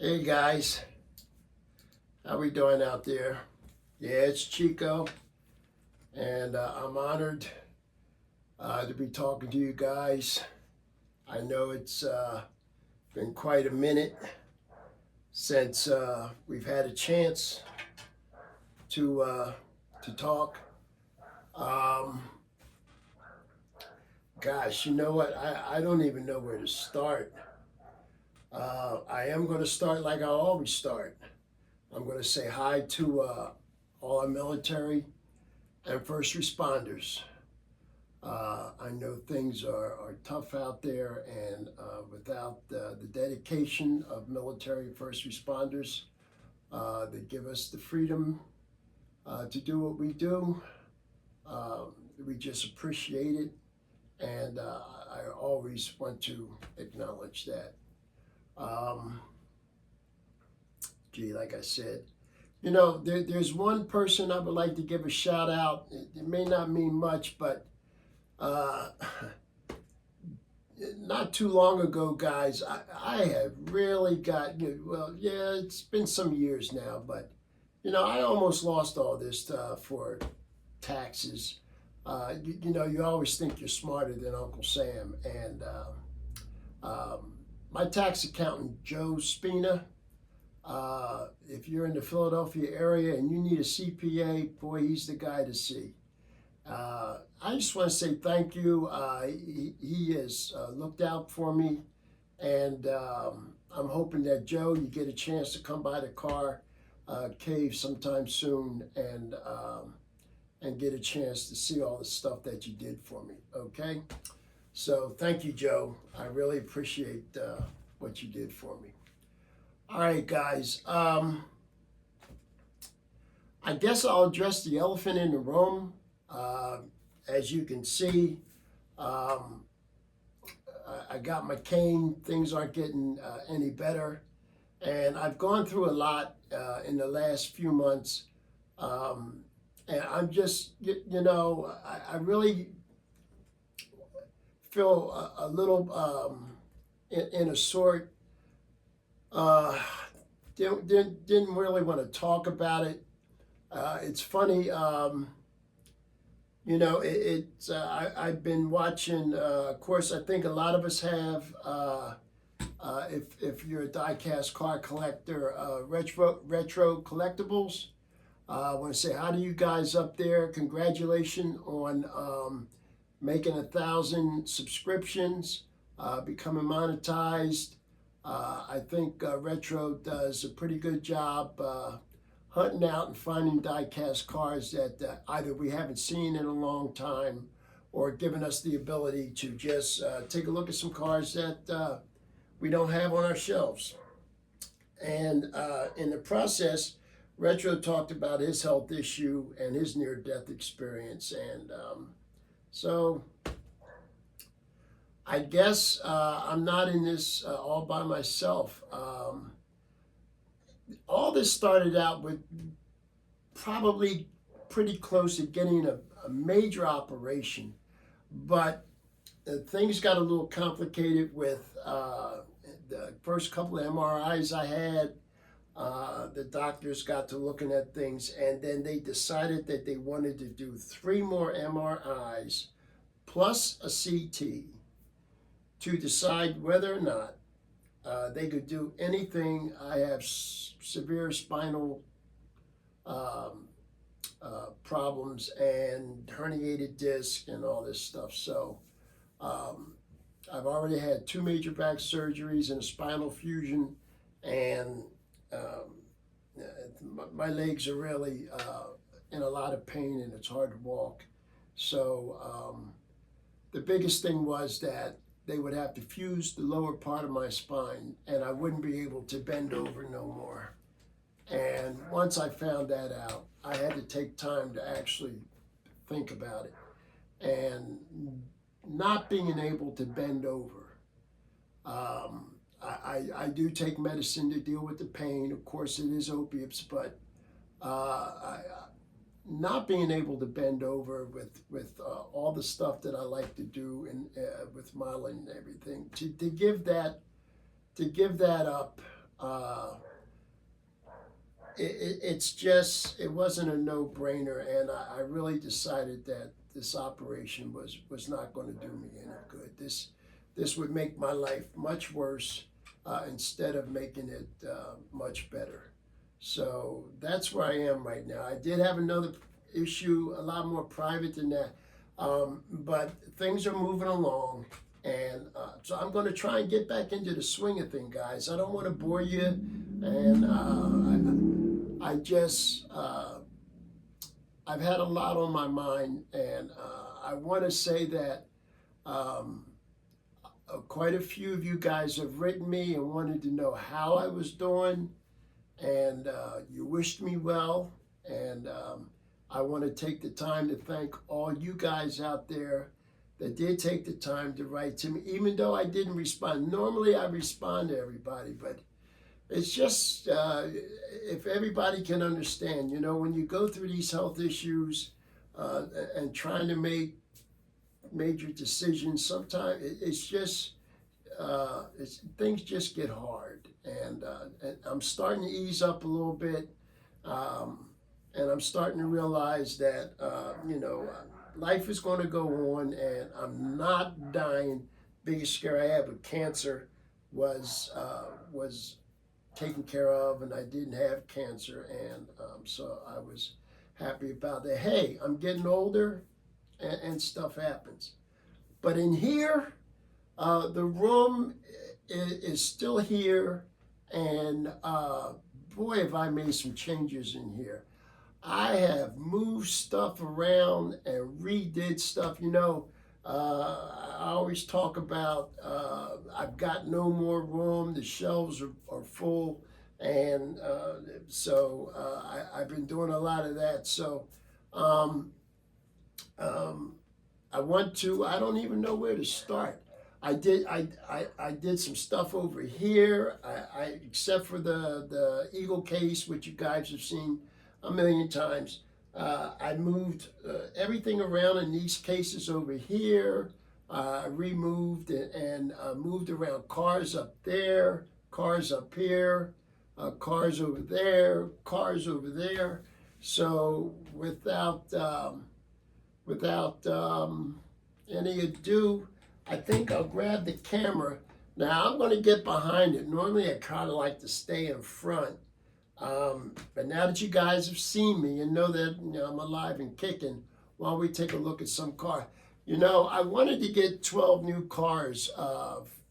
Hey guys, how we doing out there? Yeah, it's Chico, and I'm honored to be talking to you guys. I know it's been quite a minute since we've had a chance to talk. Um, Gosh, you know what? I don't even know where to start. I am going to start like I always start. I'm going to say hi to all our military and first responders. I know things are tough out there, and without the dedication of military first responders that give us the freedom to do what we do, we just appreciate it, and I always want to acknowledge that. Um, like I said, there's one person I would like to give a shout out. It may not mean much, but uh, not too long ago, guys, I have really got, well, yeah, it's been some years now, but, I almost lost all this for taxes. You always think you're smarter than Uncle Sam. And my tax accountant, Joe Spina, if you're in the Philadelphia area and you need a CPA, boy, he's the guy to see. I just want to say thank you. He has looked out for me, and I'm hoping that, Joe, you get a chance to come by the car cave sometime soon and get a chance to see all the stuff that you did for me. Okay, so thank you, Joe. I really appreciate what you did for me. All right, guys. I guess I'll address the elephant in the room. As you can see, I got my cane. Things aren't getting any better. And I've gone through a lot in the last few months. And I'm just, I really feel a little in a sort. Didn't really want to talk about it. It's funny. I've been watching. Of course, I think a lot of us have. If you're a diecast car collector, retro collectibles. I want to say hi to you guys up there. Congratulations on making 1,000 subscriptions, becoming monetized. I think Retro does a pretty good job hunting out and finding die-cast cars that either we haven't seen in a long time or giving us the ability to just take a look at some cars that we don't have on our shelves. And in the process, Retro talked about his health issue and his near-death experience. And so I guess I'm not in this all by myself. All this started out with probably pretty close to getting a major operation, but things got a little complicated with the first couple of MRIs I had. The doctors got to looking at things, and then they decided that they wanted to do 3 more MRIs plus a CT to decide whether or not they could do anything. I have severe spinal problems and herniated disc and all this stuff. So I've already had 2 major back surgeries and a spinal fusion, and my legs are really in a lot of pain, and it's hard to walk. So the biggest thing was that they would have to fuse the lower part of my spine, and I wouldn't be able to bend over no more. And once I found that out, I had to take time to actually think about it. And not being able to bend over, I do take medicine to deal with the pain. Of course, it is opiates, but not being able to bend over with all the stuff that I like to do and with modeling and everything, to give that up uh, it's just, it wasn't a no-brainer, and I really decided that this operation was not going to do me any good. This would make my life much worse instead of making it much better. So that's where I am right now. I did have another issue, a lot more private than that, but things are moving along. And so I'm going to try and get back into the swing of things, guys. I don't want to bore you, and I just, I've had a lot on my mind, and I want to say that um, quite a few of you guys have written me and wanted to know how I was doing, and you wished me well, and I want to take the time to thank all you guys out there that did take the time to write to me, even though I didn't respond. Normally I respond to everybody, but it's just, if everybody can understand, you know, when you go through these health issues and trying to make major decisions, sometimes it's just, things just get hard. And I'm starting to ease up a little bit. And I'm starting to realize that, you know, life is going to go on, and I'm not dying. Biggest scare I had with cancer was taken care of, and I didn't have cancer, and so I was happy about that. Hey, I'm getting older, and stuff happens. But in here, the room is still here, and boy, have I made some changes in here. I have moved stuff around and redid stuff. You know, I always talk about I've got no more room. The shelves are full. And so I've been doing a lot of that. So um, I don't even know where to start. I did some stuff over here. Except for the Eagle case, which you guys have seen a million times. I moved everything around in these cases over here. Removed and moved around cars up there, cars up here, cars over there, cars over there. So without any ado, I think I'll grab the camera. Now I'm going to get behind it. Normally I kind of like to stay in front. But now that you guys have seen me and know that, you know, I'm alive and kicking, why don't we take a look at some car? You know, I wanted to get 12 new cars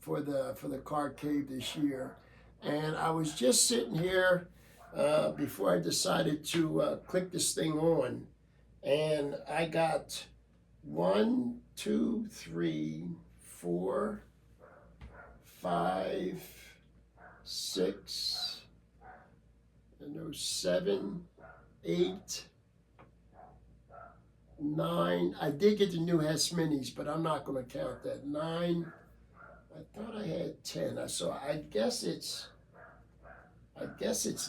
for the car cave this year, and I was just sitting here before I decided to click this thing on, and I got 1, 2, 3, 4, 5, 6. And there was 7, 8, 9. I did get the new Hess Minis, but I'm not going to count that. 9. I thought I had 10. So I guess it's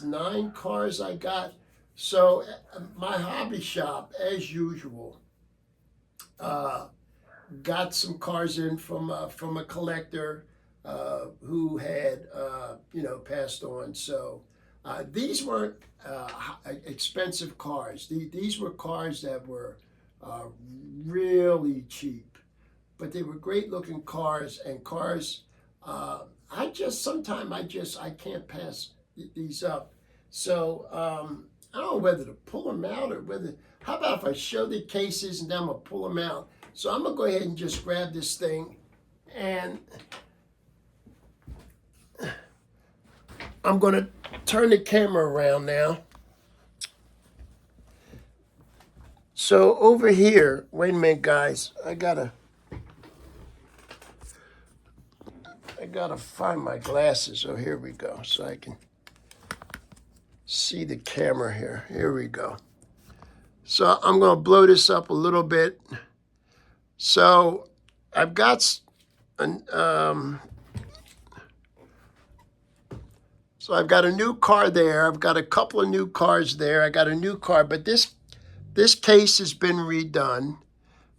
9 cars I got. So my hobby shop, as usual, got some cars in from a collector who had passed on. So. These weren't expensive cars. These were cars that were really cheap, but they were great looking cars, and cars sometimes I can't pass these up. So I don't know whether to pull them out or how about if I show the cases and then I'm gonna pull them out. So I'm gonna go ahead and just grab this thing, and I'm going to turn the camera around now. So over here, wait a minute, guys. I gotta find my glasses. Oh, here we go. So I can see the camera here. Here we go. So I'm going to blow this up a little bit. So I've got So I've got a new car there. I've got a couple of new cars there. I got a new car, but this case has been redone.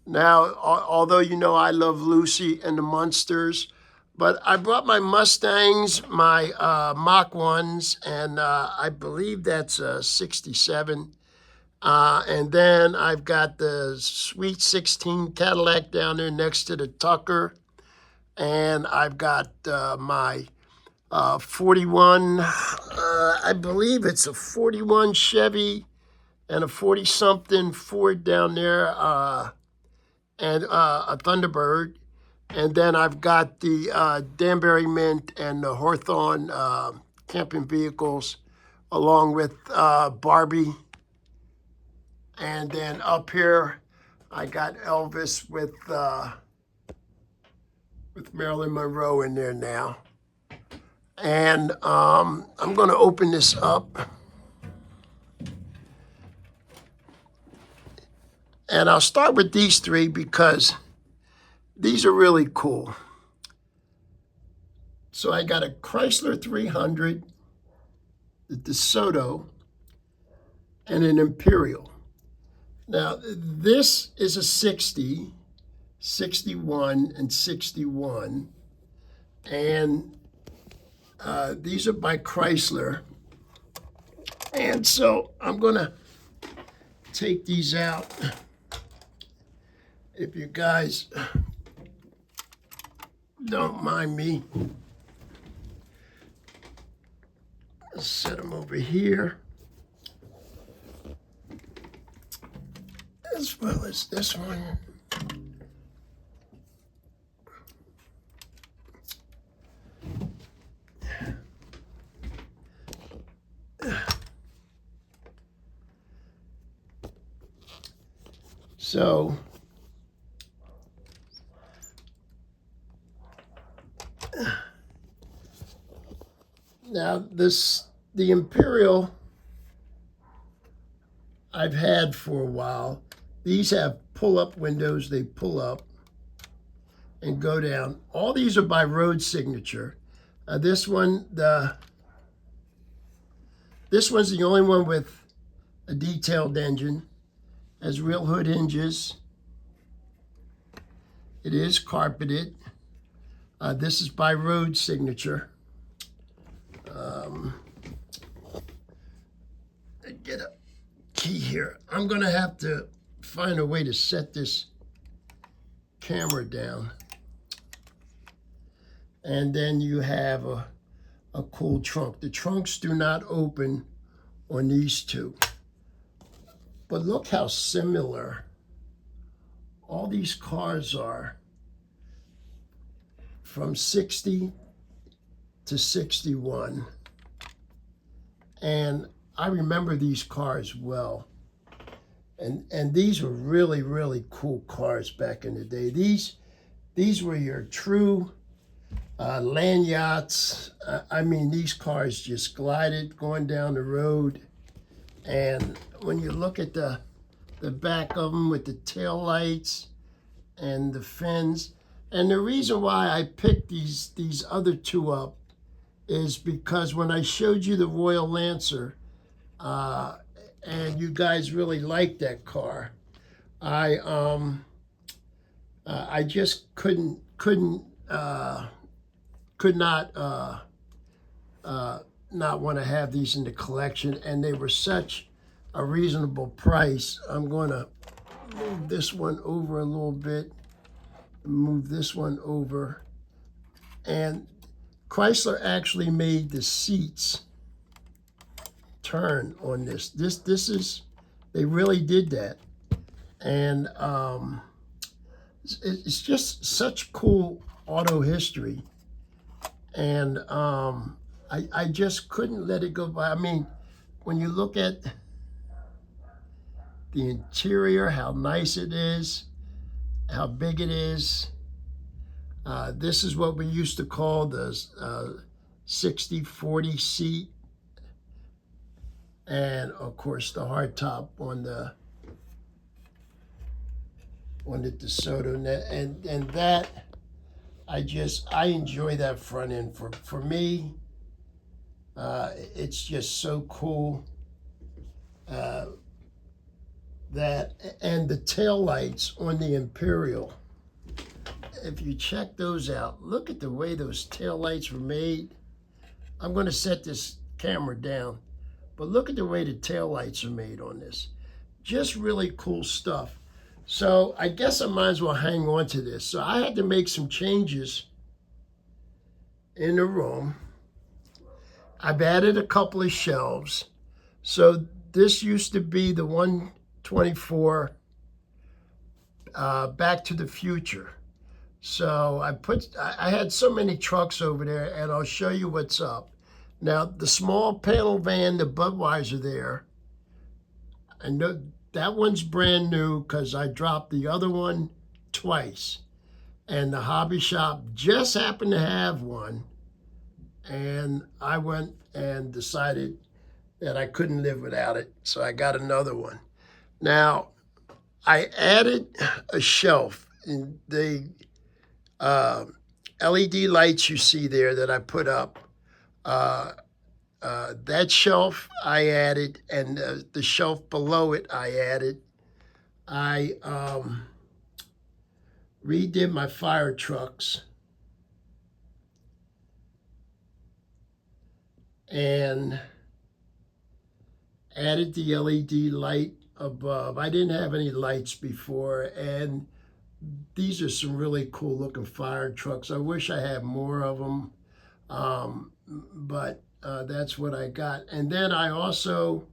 Now, although you know I love Lucy and the Munsters, But I brought my Mustangs, my Mach 1s, and I believe that's a 67. And then I've got the Sweet 16 Cadillac down there next to the Tucker. And I've got my 41, I believe it's a 41 Chevy and a 40-something Ford down there, and a Thunderbird. And then I've got the Danbury Mint and the Hawthorne camping vehicles, along with Barbie. And then up here, I got Elvis with Marilyn Monroe in there now. And I'm going to open this up. And I'll start with these three because these are really cool. So I got a Chrysler 300, the DeSoto, and an Imperial. Now, this is a 60, 61, and 61. And these are by Chrysler. And so I'm going to take these out. If you guys don't mind me, I'll set them over here, as well as this one. So now the Imperial I've had for a while. These have pull-up windows. They pull up and go down. All these are by Road Signature. This one's the only one with a detailed engine. Has real hood hinges. It is carpeted. This is by Road Signature. Get a key here. I'm going to have to find a way to set this camera down. And then you have a cool trunk. The trunks do not open on these two. But look how similar all these cars are from 60 to 61. And I remember these cars well. And these were really, really cool cars back in the day. These were your true land yachts. I mean, these cars just glided going down the road. And when you look at the back of them with the tail lights and the fins, and the reason why I picked these other two up is because when I showed you the Royal Lancer, and you guys really liked that car, I just could not not want to have these in the collection, and they were such a reasonable price. I'm going to move this one over a little bit, move this one over, and Chrysler actually made the seats turn on this. This is, they really did that, and it's just such cool auto history, and I just couldn't let it go by. I mean, when you look at the interior, how nice it is, how big it is. This is what we used to call the 60-40 seat. And of course the hardtop on the DeSoto net. And that, I enjoy that front end. For me, it's just so cool. That, and the tail lights on the Imperial, if you check those out, look at the way those taillights were made. I'm going to set this camera down, but look at the way the taillights are made on this. Just really cool stuff. So I guess I might as well hang on to this. So I had to make some changes in the room. I've added a couple of shelves. So this used to be the 124 Back to the Future. So I had so many trucks over there, and I'll show you what's up. Now, the small panel van, the Budweiser there, I know that one's brand new because I dropped the other one twice. And the hobby shop just happened to have one. And I went and decided that I couldn't live without it. So I got another one. Now, I added a shelf in the LED lights you see there that I put up. That shelf I added, and the shelf below it I added. I redid my fire trucks and added the LED light above. I didn't have any lights before, and these are some really cool looking fire trucks. I wish I had more of them, but that's what I got. And then I also,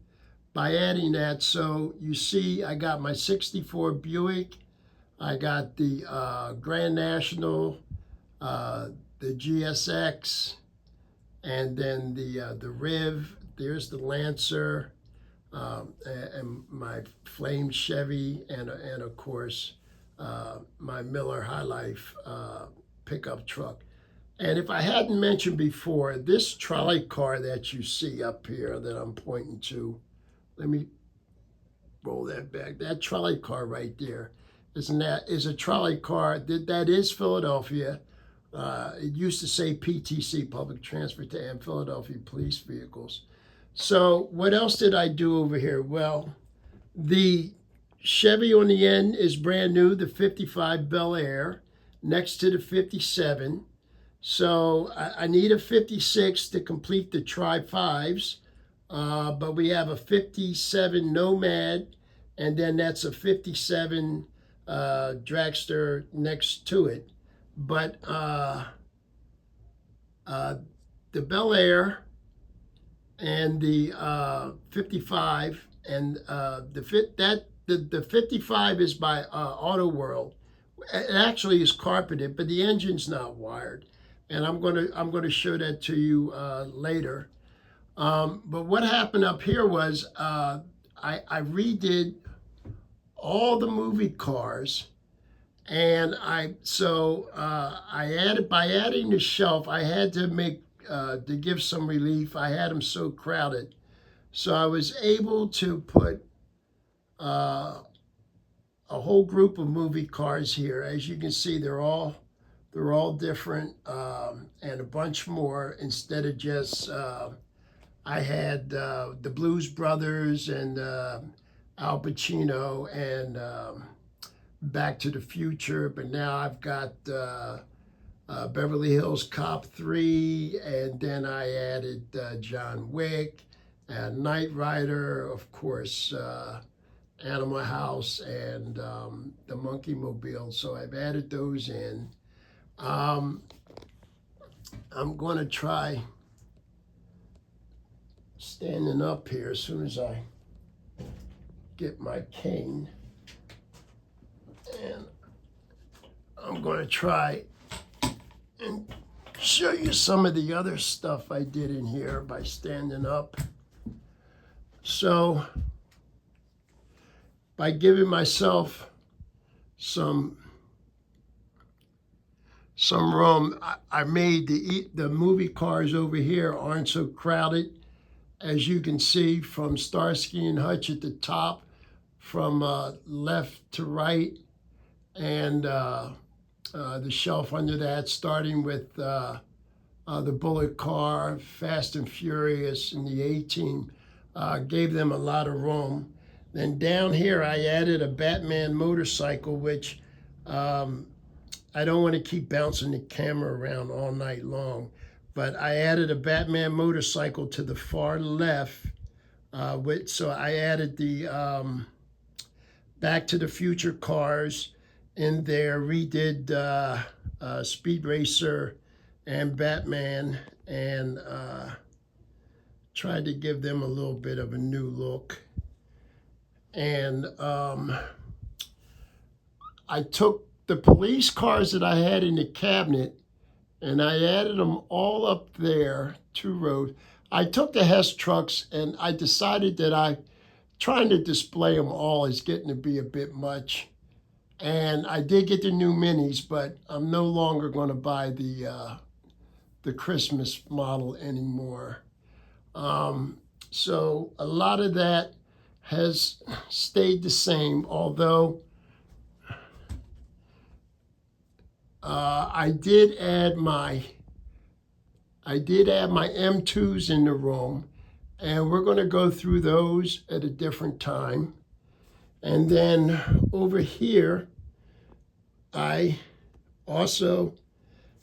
by adding that, so you see I got my 64 Buick, I got the Grand National, the GSX, and then the Riv. There's the Lancer, and my Flame Chevy, and of course my Miller High Life pickup truck. And if I hadn't mentioned before, this trolley car that you see up here that I'm pointing to, let me roll that back. That trolley car right there is a trolley car that is Philadelphia. It used to say PTC, Public Transportation, and Philadelphia Police Vehicles. So what else did I do over here? Well, the Chevy on the end is brand new, the 55 Bel Air, next to the 57. So I need a 56 to complete the Tri-5s, but we have a 57 Nomad, and then that's a 57 Dragster next to it. But the Bel Air and the 55 and the 55 is by Auto World. It actually is carpeted, but the engine's not wired, and I'm gonna show that to you later. But what happened up here was I redid all the movie cars, and I added, by adding the shelf, I had to make to give some relief. I had them so crowded, so I was able to put a whole group of movie cars here. As you can see, they're all different, and a bunch more. Instead of just I had the Blues Brothers and Al Pacino and Back to the Future, but now I've got Beverly Hills Cop 3, and then I added John Wick, and Knight Rider, of course, Animal House, and the Monkey Mobile. So I've added those in. I'm going to try standing up here as soon as I get my cane. And I'm going to try and show you some of the other stuff I did in here by standing up. So by giving myself some room, I made the movie cars over here aren't so crowded. As you can see, from Starsky and Hutch at the top, from left to right, and the shelf under that, starting with the Bullet Car, Fast and Furious, and the A-Team, gave them a lot of room. Then down here, I added a Batman motorcycle, which I don't want to keep bouncing the camera around all night long, but I added a Batman motorcycle to the far left. So I added the Back to the Future cars in there, redid Speed Racer and Batman, and tried to give them a little bit of a new look. And I took the police cars that I had in the cabinet and I added them all up there, 2 rows. I took the Hess trucks and I decided that trying to display them all is getting to be a bit much. And I did get the new minis, but I'm no longer going to buy the Christmas model anymore. So a lot of that has stayed the same, although I did add my M2s in the room, and we're going to go through those at a different time. And then over here, I also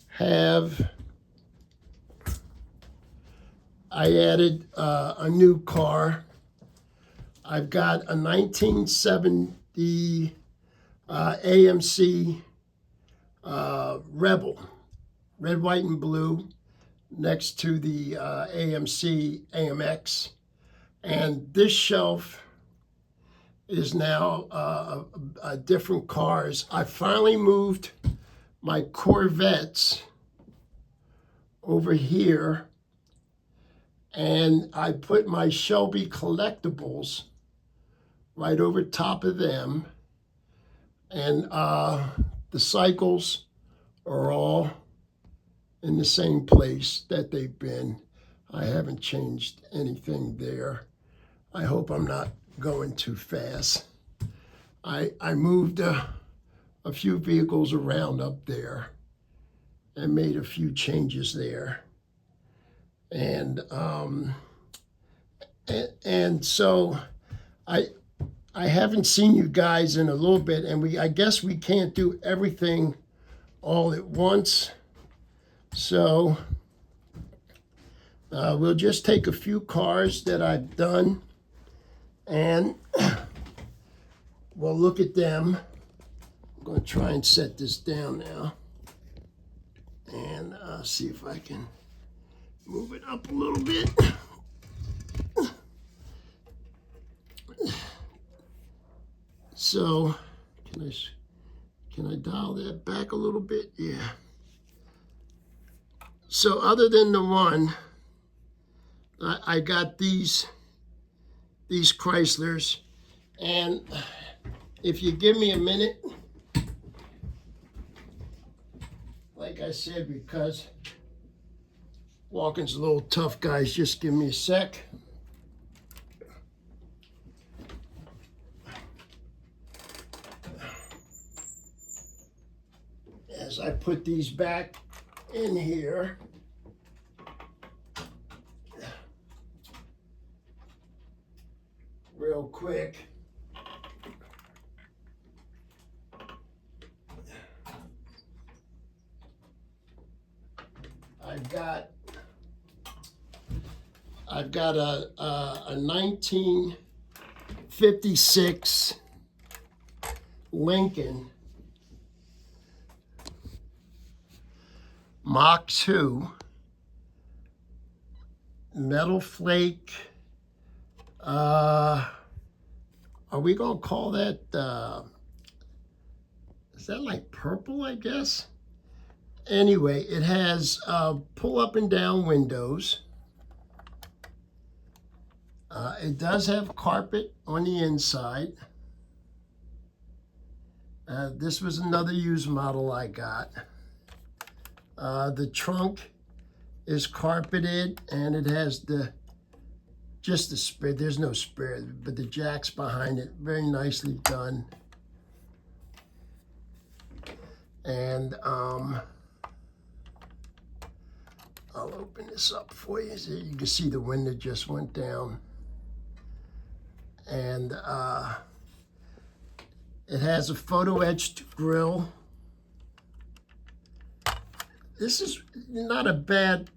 have added a new car. I've got a 1970 AMC Rebel, red, white, and blue, next to the AMC AMX. And this shelf is now different cars. I finally moved my Corvettes over here, and I put my Shelby collectibles right over top of them. And the cycles are all in the same place that they've been. I haven't changed anything there. I hope I'm not going too fast. I moved a few vehicles around up there and made a few changes there. And so I haven't seen you guys in a little bit, and I guess we can't do everything all at once. So we'll just take a few cars that I've done, and we'll look at them. I'm going to try and set this down now, and see if I can move it up a little bit. So, can I dial that back a little bit? Yeah. So other than the one, I got these Chryslers, and if you give me a minute, like I said, because walking's a little tough, guys, just give me a sec. As I put these back in here, real quick. I've got a 1956 Lincoln Mach 2 metal flake. Are we gonna call that? Is that like purple? I guess. Anyway, it has pull up and down windows. It does have carpet on the inside. This was another used model I got. The trunk is carpeted, and it has just the spare. There's no spare, but the jacks behind it, very nicely done. And I'll open this up for you so you can see the window just went down. And it has a photo etched grill. this is not a bad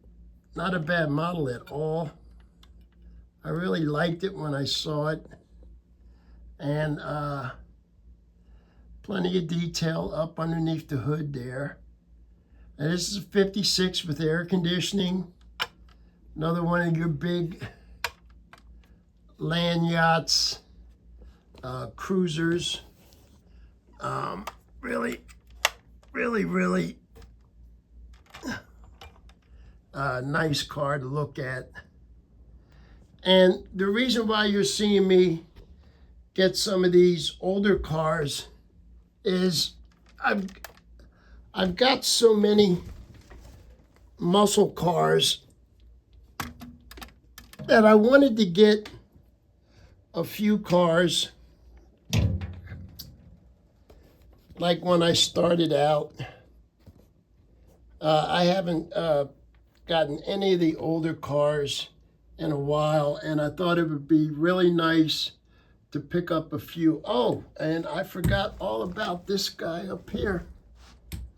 model at all. I really liked it when I saw it, and plenty of detail up underneath the hood there. And this is a 56 with air conditioning. Another one of your big land yachts, cruisers. Really nice car to look at. And the reason why you're seeing me get some of these older cars is I've got so many muscle cars that I wanted to get a few cars like when I started out. I haven't gotten any of the older cars in a while, and I thought it would be really nice to pick up a few. Oh, and I forgot all about this guy up here.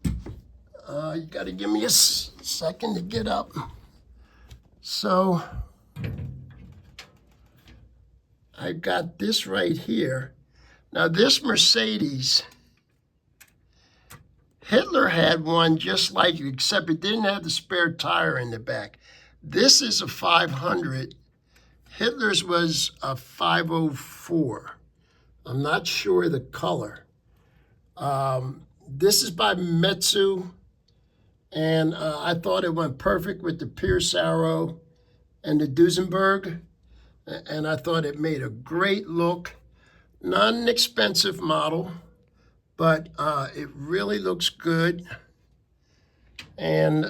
You got to give me a second to get up. So I got this right here. Now this Mercedes, Hitler had one just like it, except it didn't have the spare tire in the back. This is a 500. Hitler's was a 504. I'm not sure the color. This is by Metsu, and I thought it went perfect with the Pierce Arrow and the Duesenberg, and I thought it made a great look. Not an expensive model, but it really looks good. And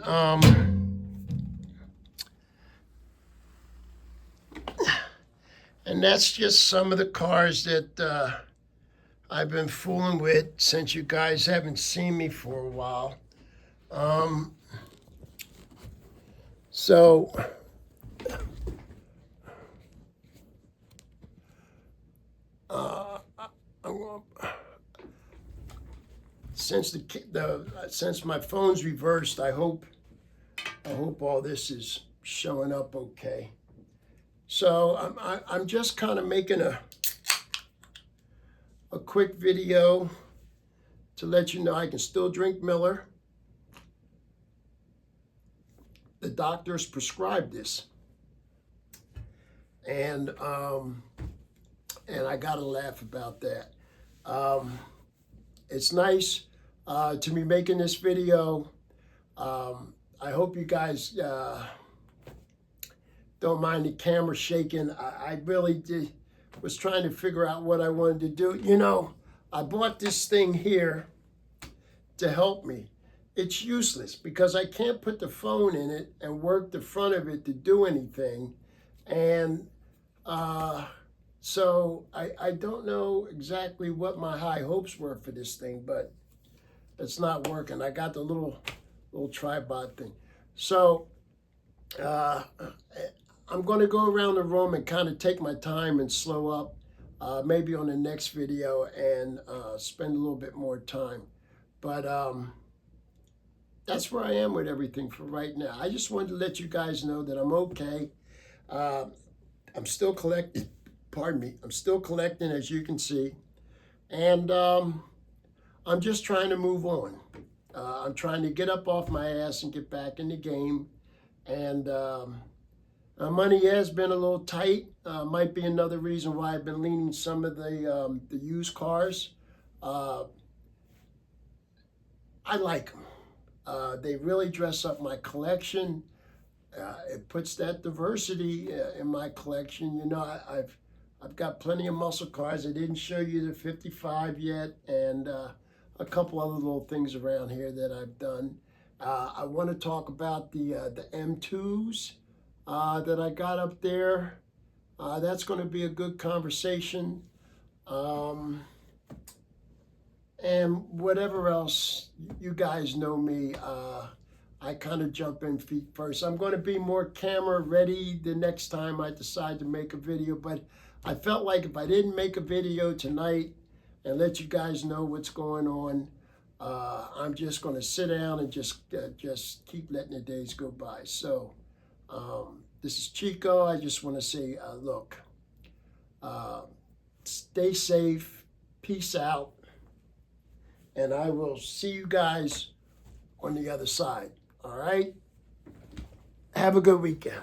that's just some of the cars that I've been fooling with since you guys haven't seen me for a while. So since my phone's reversed, I hope all this is showing up okay. So I'm just kind of making a quick video to let you know I can still drink Miller. The doctors prescribed this, and I gotta laugh about that. It's nice to be making this video. I hope you guys don't mind the camera shaking. I really was trying to figure out what I wanted to do. You know, I bought this thing here to help me. It's useless because I can't put the phone in it and work the front of it to do anything. And so I don't know exactly what my high hopes were for this thing, but it's not working. I got the little tripod thing. So I'm going to go around the room and kind of take my time and slow up, maybe on the next video, and spend a little bit more time. But that's where I am with everything for right now. I just wanted to let you guys know that I'm okay. I'm still collecting, pardon me, I'm still collecting, as you can see. And I'm just trying to move on. I'm trying to get up off my ass and get back in the game. And my money has been a little tight. Might be another reason why I've been leaning some of the used cars. I like them. They really dress up my collection. It puts that diversity in my collection. You know, I've got plenty of muscle cars. I didn't show you the 55 yet, and a couple other little things around here that I've done. I want to talk about the M2s that I got up there. That's going to be a good conversation. And whatever else, you guys know me, I kind of jump in feet first. I'm going to be more camera ready the next time I decide to make a video, but I felt like if I didn't make a video tonight and let you guys know what's going on, I'm just going to sit down and just keep letting the days go by. So this is Chico. I just want to say, look, stay safe, peace out, and I will see you guys on the other side. All right? Have a good weekend.